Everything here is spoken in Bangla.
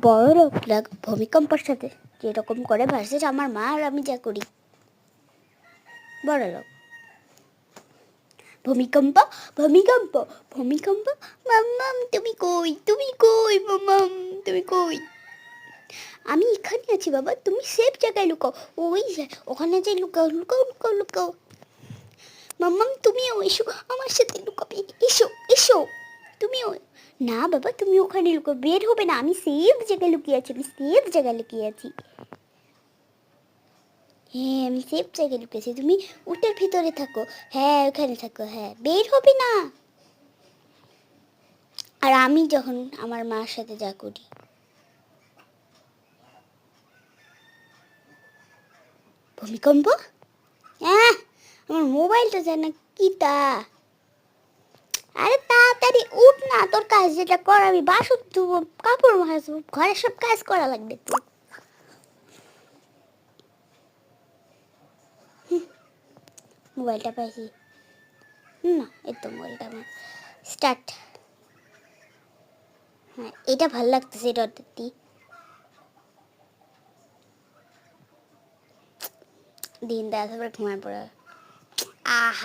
বড় লোকরা ভূমিকম্পের সাথে যেরকম করে ভার্সেস আমার মা আর আমি যা করি। বড় লোক ভূমিকম্প ভূমিকম্প ভূমিকম্প, মাম্মাম তুমি কই, তুমি কই মাম্মাম, তুমি কই? আমি এখানে আছি বাবা, তুমি সেফ জায়গায় লুকাও। ওই ওখানে যে লুকাও লুকাও লুকাও লুকাও। মাম্মাম তুমিও এসো আমার সাথে লুকাবে, এসো এসো তুমিও। না বাবা তুমি ওখানে লুকাও, বের হবে না, আমি সেফ জায়গায় লুকিয়ে আছি, আমি সেফ জায়গায় লুকিয়ে আছি। হ্যাঁ আমি সেফ জায়গায় লুকিয়েছি, তুমি উটের ভিতরে থাকো। হ্যাঁ ওখানে থাকো, হ্যাঁ বের হবে না। আর আমি যখন আমার মার সাথে যা করি, ভূমিকম্প, হ্যাঁ আমার মোবাইলটা যায় না কি তা। আরে তাড়াতাড়ি উঠ না, তোর কাজ যেটা কর, আমি বাসন ধুবো, কাপড় ভাসবো, ঘরের সব কাজ করা লাগবে তো। মোবাইলটা পাইছি না, এই তো মোবাইলটা আমার স্টার্ট। হ্যাঁ এটা ভালো লাগতেছে, এটা দিই দিন দা তারপরে ঘুমায় পড়া। আহা